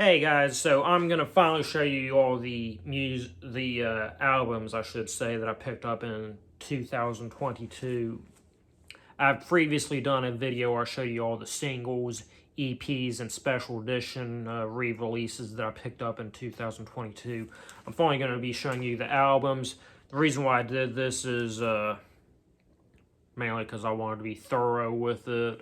Hey guys, so I'm gonna finally show you all the albums, I should say, that I picked up in 2022. I've previously done a video where I show you all the singles, EPs, and special edition re-releases that I picked up in 2022. I'm finally gonna be showing you the albums. The reason why I did this is mainly because I wanted to be thorough with it.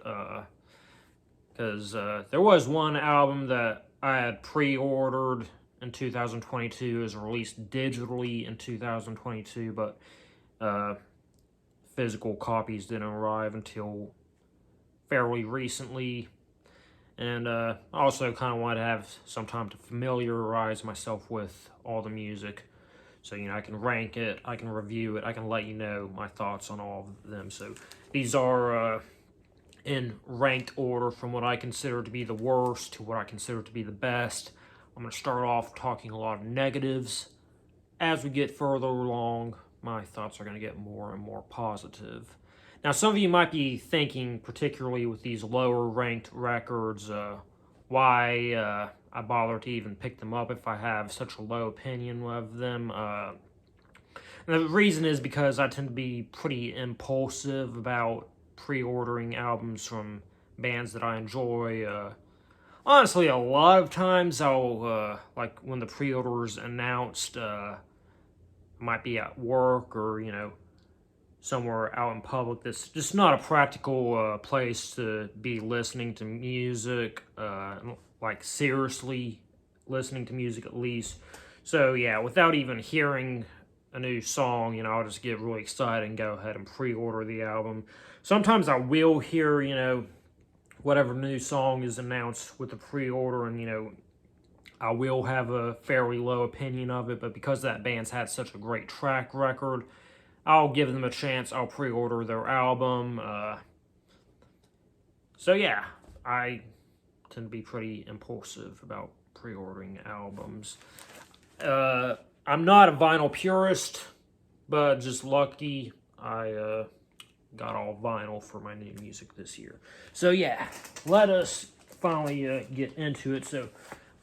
Because there was one album that I had pre-ordered in 2022. It was released digitally in 2022, but physical copies didn't arrive until fairly recently. And I also kind of wanted to have some time to familiarize myself with all the music. So, I can rank it, I can review it, I can let you know my thoughts on all of them. So, these are in ranked order from what I consider to be the worst to what I consider to be the best. I'm going to start off talking a lot of negatives. As we get further along, my thoughts are going to get more and more positive. Now, some of you might be thinking, particularly with these lower ranked records, why I bother to even pick them up if I have such a low opinion of them. And the reason is because I tend to be pretty impulsive about pre-ordering albums from bands that I enjoy. Honestly, a lot of times I'll, like when the pre-order is announced, might be at work or, somewhere out in public that's just not a practical place to be listening to music, like seriously listening to music at least. So yeah, without even hearing a new song, I'll just get really excited and go ahead and pre-order the album. Sometimes I will hear, whatever new song is announced with the pre-order, and, I will have a fairly low opinion of it, but because that band's had such a great track record, I'll give them a chance. I'll pre-order their album. So yeah, I tend to be pretty impulsive about pre-ordering albums. I'm not a vinyl purist, but just lucky I got all vinyl for my new music this year. So yeah, let us finally get into it. So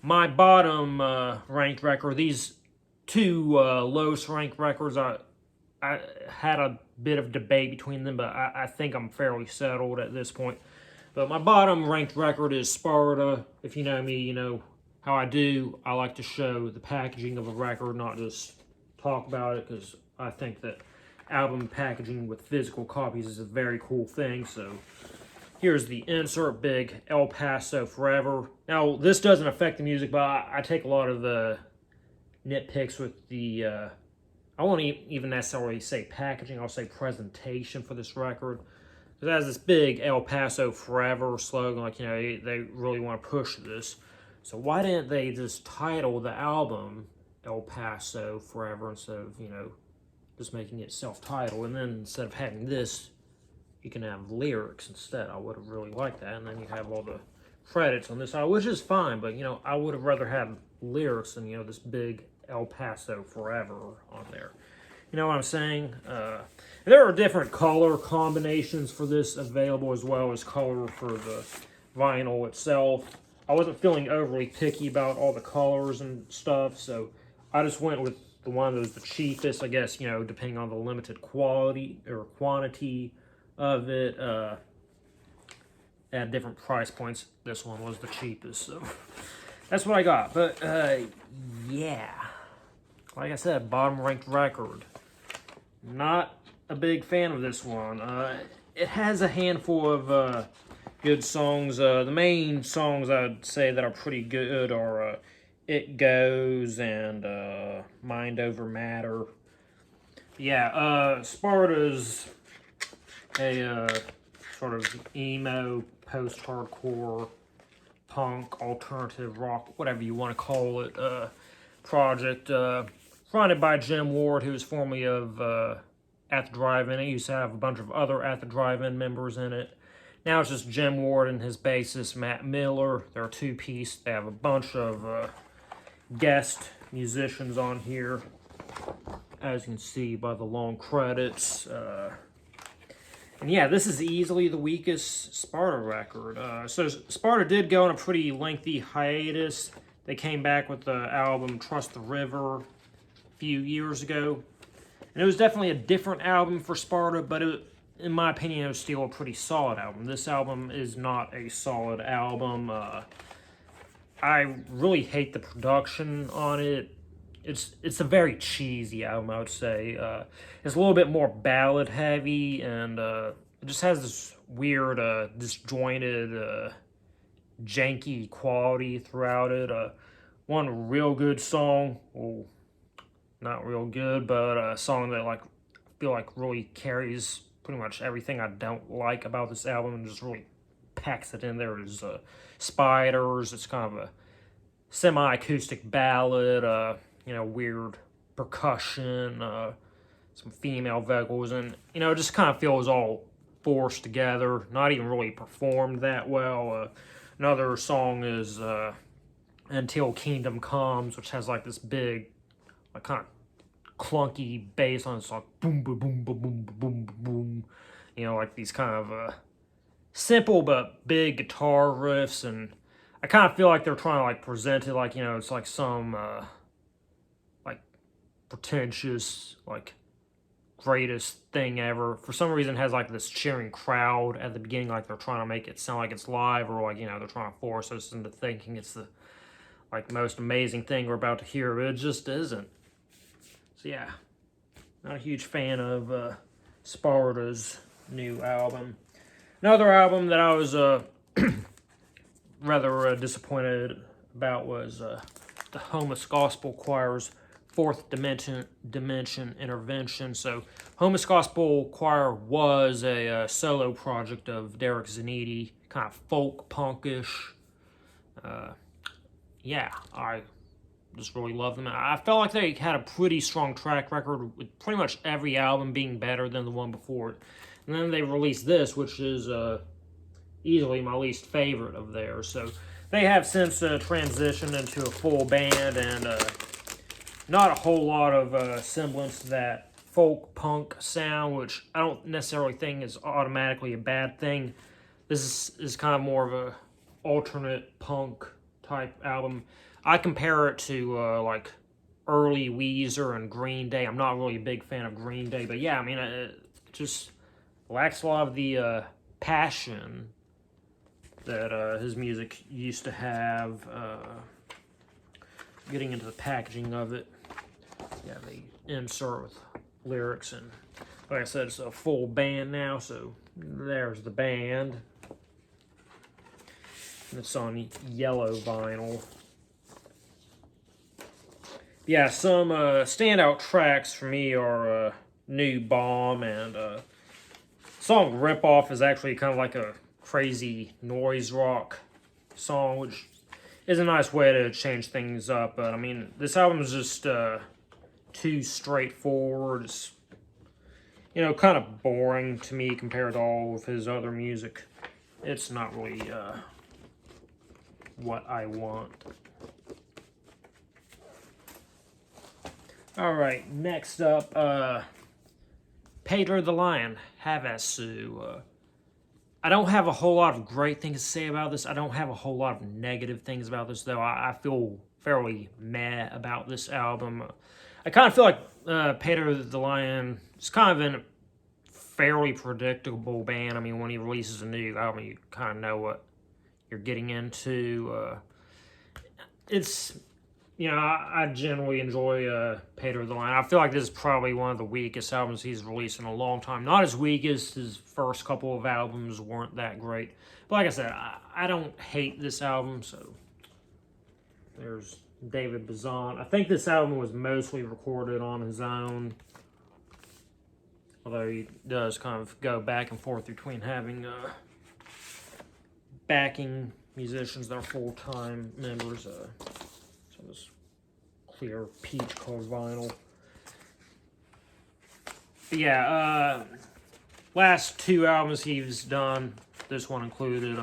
my bottom ranked record, these two lowest ranked records, I had a bit of debate between them, but I think I'm fairly settled at this point. But my bottom ranked record is Sparta. If you know me, you know how I do. I like to show the packaging of a record, not just talk about it, because I think that album packaging with physical copies is a very cool thing. So here's the insert, big El Paso Forever. Now, this doesn't affect the music, but I take a lot of the nitpicks with the, I won't even necessarily say packaging, I'll say presentation for this record. It has this big El Paso Forever slogan, like, they really want to push this. So why didn't they just title the album El Paso Forever instead of, just making it self-titled? And then instead of having this, you can have lyrics instead. I would have really liked that. And then you have all the credits on this side, which is fine, but, I would have rather had lyrics than, this big El Paso Forever on there. You know what I'm saying? There are different color combinations for this available, as well as color for the vinyl itself. I wasn't feeling overly picky about all the colors and stuff, so I just went with the one that was the cheapest, I guess, depending on the limited quality or quantity of it. At different price points, this one was the cheapest, so that's what I got. But, yeah. Like I said, bottom ranked record. Not a big fan of this one. It has a handful of good songs. The main songs I'd say that are pretty good are It Goes and Mind Over Matter. Yeah, Sparta's a sort of emo, post-hardcore, punk, alternative rock, whatever you want to call it, project. Fronted by Jim Ward, who was formerly of At the Drive-In. It used to have a bunch of other At the Drive-In members in it. Now it's just Jim Ward and his bassist, Matt Miller. They're a two-piece. They have a bunch of guest musicians on here, as you can see by the long credits. And yeah, this is easily the weakest Sparta record. So Sparta did go on a pretty lengthy hiatus. They came back with the album Trust the River a few years ago. And it was definitely a different album for Sparta, but in my opinion, it was still a pretty solid album. This album is not a solid album. I really hate the production on it. It's a very cheesy album, I would say. It's a little bit more ballad heavy, and it just has this weird, disjointed, janky quality throughout it. One real good song, well, not real good, but a song that I feel like really carries pretty much everything I don't like about this album and just really packs it in there is Spiders. It's kind of a semi-acoustic ballad, weird percussion, some female vocals, and, it just kind of feels all forced together, not even really performed that well. Another song is Until Kingdom Comes, which has this big, kind of clunky bass on it. It's like boom, boom, boom, boom, boom, boom, boom. These kind of simple but big guitar riffs, and I kind of feel like they're trying to present it it's like some pretentious greatest thing ever. For some reason, it has this cheering crowd at the beginning, they're trying to make it sound like it's live, or they're trying to force us into thinking it's the most amazing thing we're about to hear, but it just isn't. So yeah, not a huge fan of Sparta's new album. Another album that I was rather disappointed about was the Homeless Gospel Choir's Fourth Dimension Intervention. So Homeless Gospel Choir was a solo project of Derek Zanetti, kind of folk punkish. Yeah, I just really love them. I felt like they had a pretty strong track record with pretty much every album being better than the one before it. And then they released this, which is easily my least favorite of theirs. So they have since transitioned into a full band, and not a whole lot of semblance to that folk punk sound, which I don't necessarily think is automatically a bad thing. This is kind of more of a alternate punk type album. I compare it to early Weezer and Green Day. I'm not really a big fan of Green Day, but yeah, I mean, it just lacks a lot of the passion that his music used to have. Getting into the packaging of it, yeah, they insert with lyrics, and like I said, it's a full band now, so there's the band. And it's on yellow vinyl. Yeah, some standout tracks for me are New Bomb, and song Rip Off is actually kind of like a crazy noise rock song, which is a nice way to change things up. But I mean, this album is just too straightforward. It's, kind of boring to me compared to all of his other music. It's not really what I want. Alright, next up, Pedro the Lion, Havasu. I don't have a whole lot of great things to say about this. I don't have a whole lot of negative things about this, though. I feel fairly meh about this album. I kind of feel like Pedro the Lion is kind of in a fairly predictable band. I mean, when he releases a new album, you kind of know what you're getting into. It's, I generally enjoy Pedro the Lion. I feel like this is probably one of the weakest albums he's released in a long time. Not as weak as his first couple of albums weren't that great. But like I said, I don't hate this album, so there's David Bazan. I think this album was mostly recorded on his own, although he does kind of go back and forth between having backing musicians that are full-time members. So this clear peach colored vinyl. But yeah, last two albums he's done, this one included,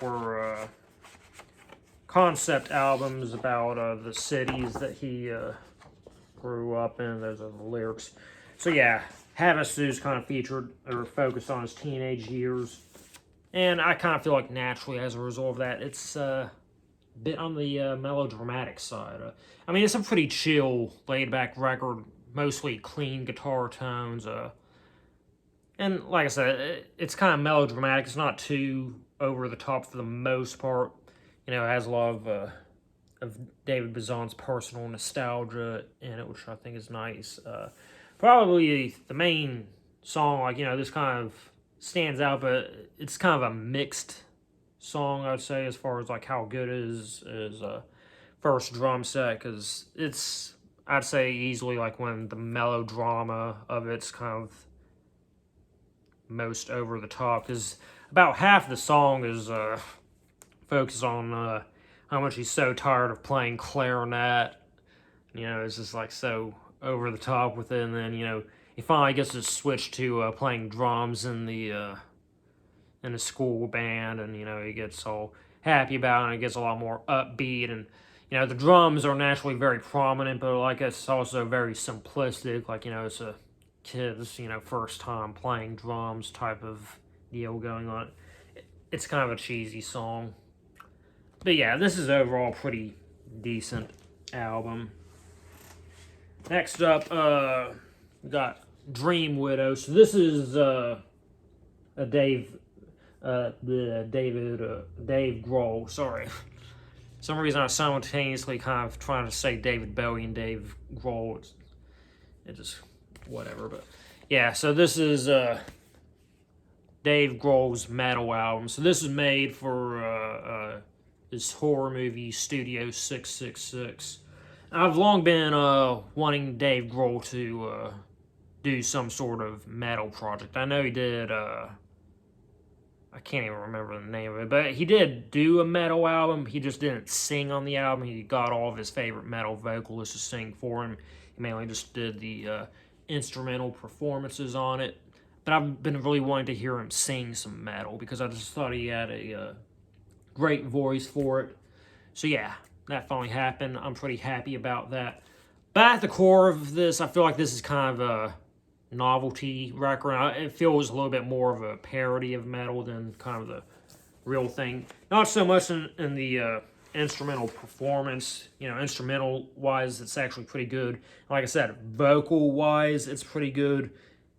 were concept albums about the cities that he grew up in. Those are the lyrics. So yeah, Havasu's kind of featured or focused on his teenage years, and I kind of feel like naturally as a result of that, it's bit on the melodramatic side. I mean, it's a pretty chill, laid-back record, mostly clean guitar tones. And like I said, it's kind of melodramatic. It's not too over the top for the most part. You know, it has a lot of David Bazan's personal nostalgia in it, which I think is nice. Probably the main song, like, you know, this kind of stands out, but it's kind of a mixed song, I'd say, as far as like how good is first drum set, because it's, I'd say, easily like when the melodrama of it's kind of most over the top, because about half the song is focused on how much he's so tired of playing clarinet. You know, it's just like so over the top with it, and then, you know, he finally gets to switch to playing drums in the school band, and, you know, he gets all happy about it, and it gets a lot more upbeat, and, you know, the drums are naturally very prominent, but like it's also very simplistic, like, you know, it's a kid's, you know, first time playing drums type of deal going on. It's kind of a cheesy song. But yeah, this is overall pretty decent album. Next up, we got Dream Widow. So this is a Dave Grohl. Sorry, for some reason I was simultaneously kind of trying to say David Bowie and Dave Grohl. It just whatever. But yeah, so this is Dave Grohl's metal album. So this is made for this horror movie Studio 666. I've long been wanting Dave Grohl to do some sort of metal project. I know he did, I can't even remember the name of it, but he did do a metal album. He just didn't sing on the album. He got all of his favorite metal vocalists to sing for him. He mainly just did the instrumental performances on it. But I've been really wanting to hear him sing some metal because I just thought he had a great voice for it. So yeah, that finally happened. I'm pretty happy about that. But at the core of this, I feel like this is kind of a novelty record. It feels a little bit more of a parody of metal than kind of the real thing. Not so much in the instrumental performance. You know, instrumental-wise, it's actually pretty good. Like I said, vocal-wise, it's pretty good.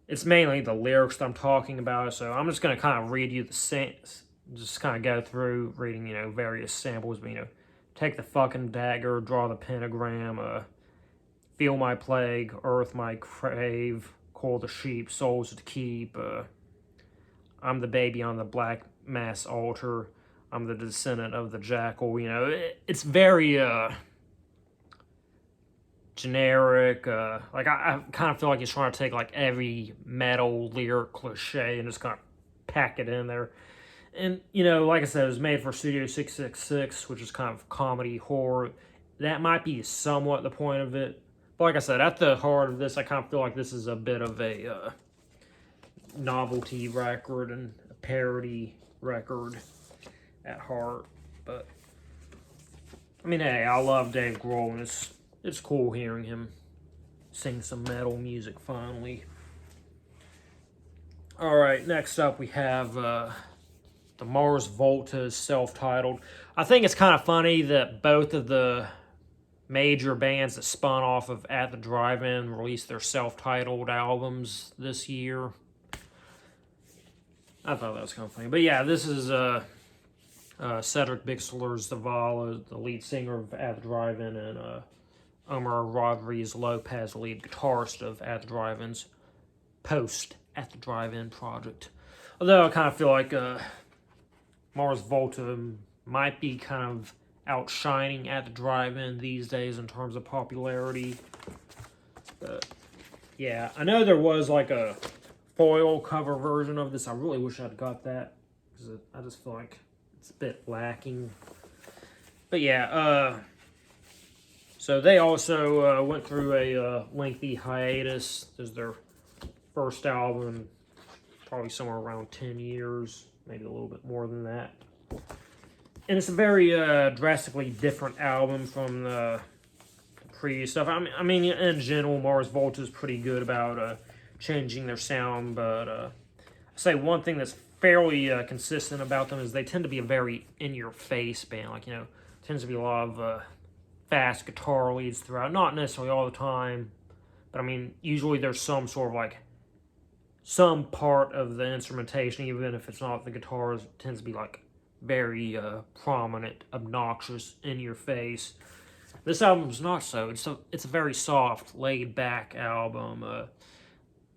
It's mainly the lyrics that I'm talking about, so I'm just going to kind of read you just kind of go through reading, you know, various samples. But, you know, take the fucking dagger, draw the pentagram, feel my plague, earth my crave, call the sheep, souls to keep, I'm the baby on the black mass altar, I'm the descendant of the jackal. You know, it's very generic. Like I kind of feel like he's trying to take like every metal lyric cliche and just kind of pack it in there. And, you know, like I said, it was made for Studio 666, which is kind of comedy horror. That might be somewhat the point of it. But like I said, at the heart of this, I kind of feel like this is a bit of a novelty record and a parody record at heart. But, I mean, hey, I love Dave Grohl, and it's cool hearing him sing some metal music finally. Alright, next up we have the Mars Volta is self-titled. I think it's kind of funny that both of the major bands that spun off of At the Drive-In released their self-titled albums this year. I thought that was kind of funny. But yeah, this is Cedric Bixler Zavala, the lead singer of At the Drive-In, and Omar Rodriguez Lopez, the lead guitarist of At the Drive-In's post At the Drive-In project. Although I kind of feel like Mars Volta might be kind of outshining At the Drive-In these days in terms of popularity. But yeah, I know there was like a foil cover version of this. I really wish I'd got that because I just feel like it's a bit lacking. But yeah, so they also went through a lengthy hiatus. This is their first album, probably somewhere around 10 years, maybe a little bit more than that. And it's a very drastically different album from the previous stuff. I mean, in general, Mars Volta is pretty good about changing their sound, but I say one thing that's fairly consistent about them is they tend to be a very in-your-face band. Like, you know, Tends to be a lot of fast guitar leads throughout. Not necessarily all the time, but I mean, usually there's some sort of like some part of the instrumentation, even if it's not the guitars, it tends to be like very prominent, obnoxious, in your face. This album's not so. It's a very soft, laid back album.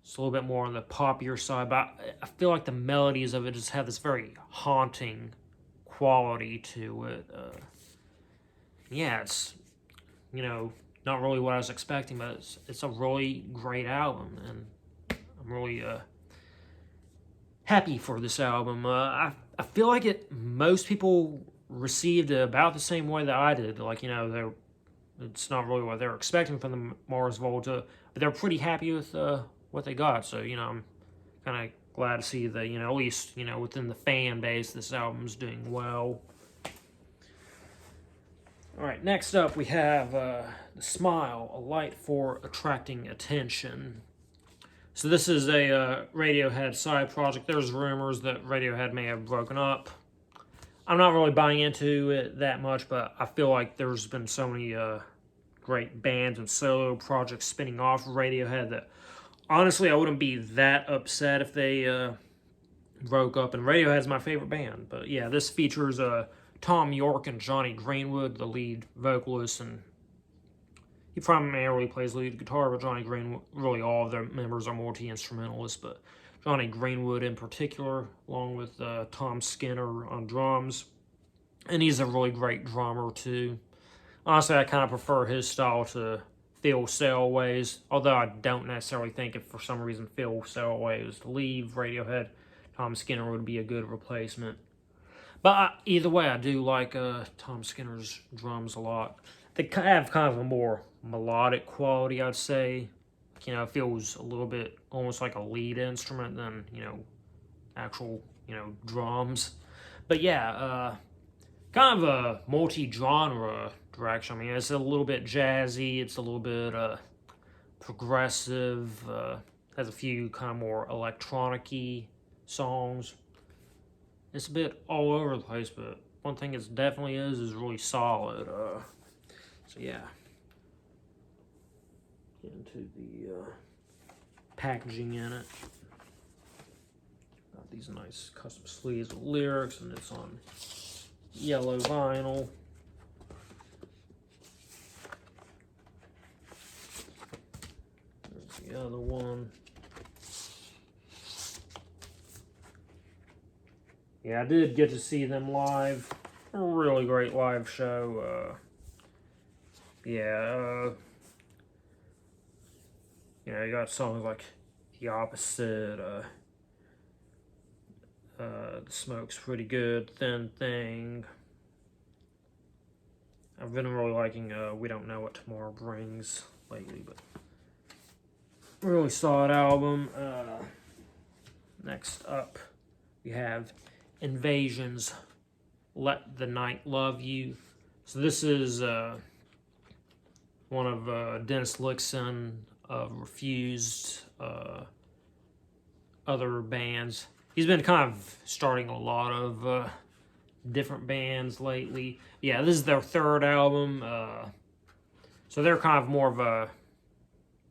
It's a little bit more on the poppier side, but I feel like the melodies of it just have this very haunting quality to it. Yeah, it's, you know, not really what I was expecting, but it's a really great album, and I'm really happy for this album. I feel like most people received it about the same way that I did. Like, you know, it's not really what they're expecting from the Mars Volta, but they're pretty happy with what they got. So, you know, I'm kind of glad to see that, you know, at least, you know, within the fan base, this album's doing well. All right, next up we have The Smile, A Light for Attracting Attention. So this is a Radiohead side project. There's rumors that Radiohead may have broken up. I'm not really buying into it that much, but I feel like there's been so many great bands and solo projects spinning off Radiohead that honestly I wouldn't be that upset if they broke up. And Radiohead's my favorite band. But yeah, this features Tom York and Jonny Greenwood, the lead vocalist, and he primarily plays lead guitar, but Jonny Greenwood, really all of their members are multi-instrumentalists, but Jonny Greenwood in particular, along with Tom Skinner on drums. And he's a really great drummer, too. Honestly, I kind of prefer his style to Phil Selway's, although I don't necessarily think if for some reason Phil Selway was to leave Radiohead, Tom Skinner would be a good replacement. But either way, I do like Tom Skinner's drums a lot. They have kind of a more melodic quality, I'd say. You know, it feels a little bit almost like a lead instrument than, you know, actual, you know, drums. But yeah, kind of a multi-genre direction. I mean, it's a little bit jazzy, it's a little bit progressive, has a few kind of more electronic-y songs. It's a bit all over the place, but one thing it definitely is really solid. So yeah. Get into the packaging in it. Got these nice custom sleeves with lyrics, and it's on yellow vinyl. There's the other one. Yeah, I did get to see them live. A really great live show. Yeah, you know, you got songs like The Opposite, The Smoke's pretty good, Thin Thing. I've been really liking We Don't Know What Tomorrow Brings lately, but really solid album. Next up, we have Invasion's Let the Night Love You. So this is one of Dennis Lyxzén of Refused, other bands. He's been kind of starting a lot of different bands lately. Yeah, this is their third album. So they're kind of more of a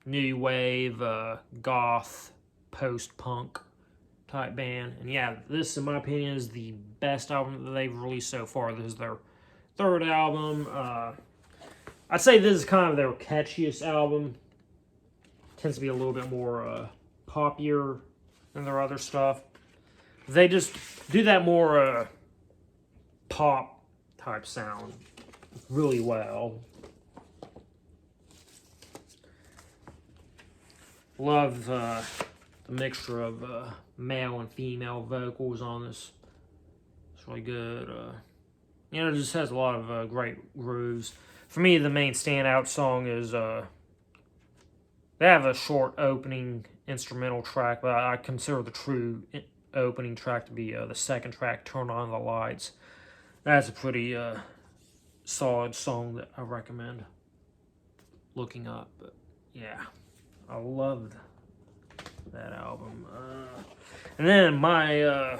new wave, goth, post-punk type band. And yeah, this, in my opinion, is the best album that they've released so far. This is their third album. I'd say this is kind of their catchiest album. Tends to be a little bit more poppier than their other stuff. They just do that more pop type sound really well. Love the mixture of male and female vocals on this. It's really good. You know, it just has a lot of great grooves. For me, the main standout song is they have a short opening instrumental track, but I consider the true opening track to be the second track, Turn On the Lights. That's a pretty solid song that I recommend looking up. But yeah, I loved that album. And then my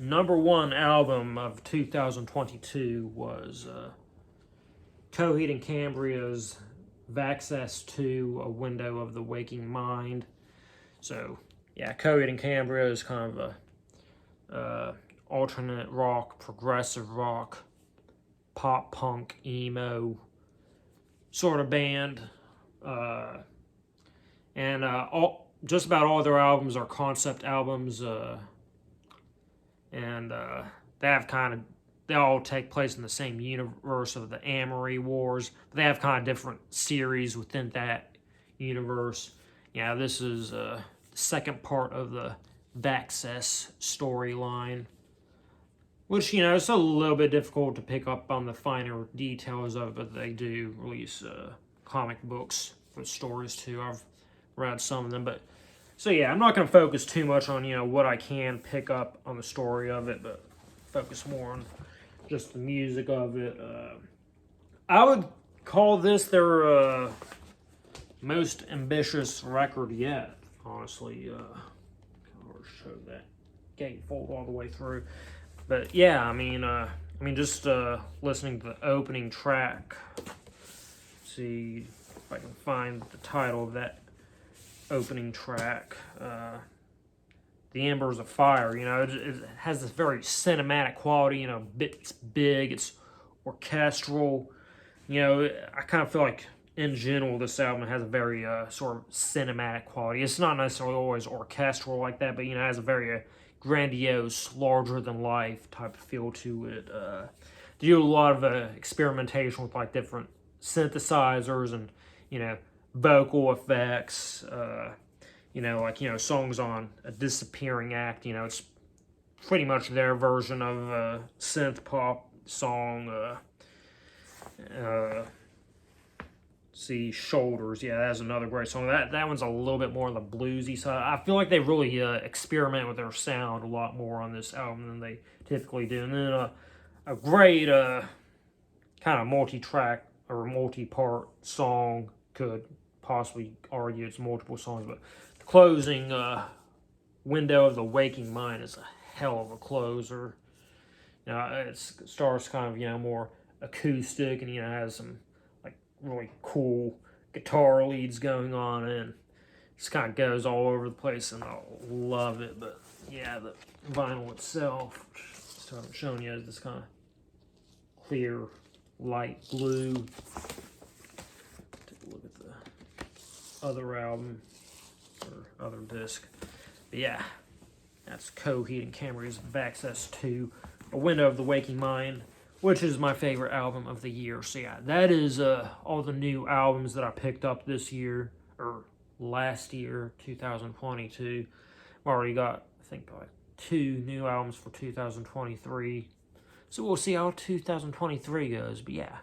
number one album of 2022 was Coheed and Cambria's Vaxxess 2, A Window of the Waking Mind. So, yeah, Coheed and Cambria is kind of a alternate rock, progressive rock, pop punk, emo sort of band. And just about all their albums are concept albums, and they all take place in the same universe of the Amory Wars. But they have kind of different series within that universe. Yeah, this is the second part of the Vaxxess storyline, which, you know, it's a little bit difficult to pick up on the finer details of it, but they do release comic books with stories too. I've read some of them, but so yeah, I'm not going to focus too much on, you know, what I can pick up on the story of it, but focus more on just the music of it. I would call this their most ambitious record yet, honestly. I'll show that gatefold all the way through. But yeah, I mean, just listening to the opening track. See if I can find the title of that opening track. The Embers of Fire. You know, it has this very cinematic quality. You know, it's big, it's orchestral. You know, I kind of feel like in general this album has a very sort of cinematic quality. It's not necessarily always orchestral like that, but you know, it has a very grandiose, larger-than-life type of feel to it. They do a lot of experimentation with like different synthesizers and, you know, vocal effects. You know, like, you know, songs on A Disappearing Act. You know, it's pretty much their version of a synth pop song. See, Shoulders. Yeah, that's another great song. That one's a little bit more on the bluesy side. I feel like they really experiment with their sound a lot more on this album than they typically do. And then a great kind of multi-track or multi-part song, could possibly argue it's multiple songs, but the closing Window of the Waking Mind is a hell of a closer. You know, it starts kind of, you know, more acoustic, and, you know, has some really cool guitar leads going on, and just kind of goes all over the place, and I love it. But yeah, the vinyl itself, which I still haven't shown you, is this kind of clear light blue. Take a look at the other album or other disc. But yeah, that's Coheed and Cambria's Vaxxess 2, A Window of the Waking Mind, which is my favorite album of the year. So yeah, that is all the new albums that I picked up this year, or last year, 2022. I've already got, I think, like 2 new albums for 2023. So we'll see how 2023 goes. But yeah,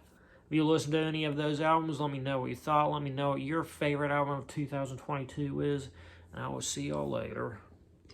if you listen to any of those albums, let me know what you thought. Let me know what your favorite album of 2022 is. And I will see y'all later.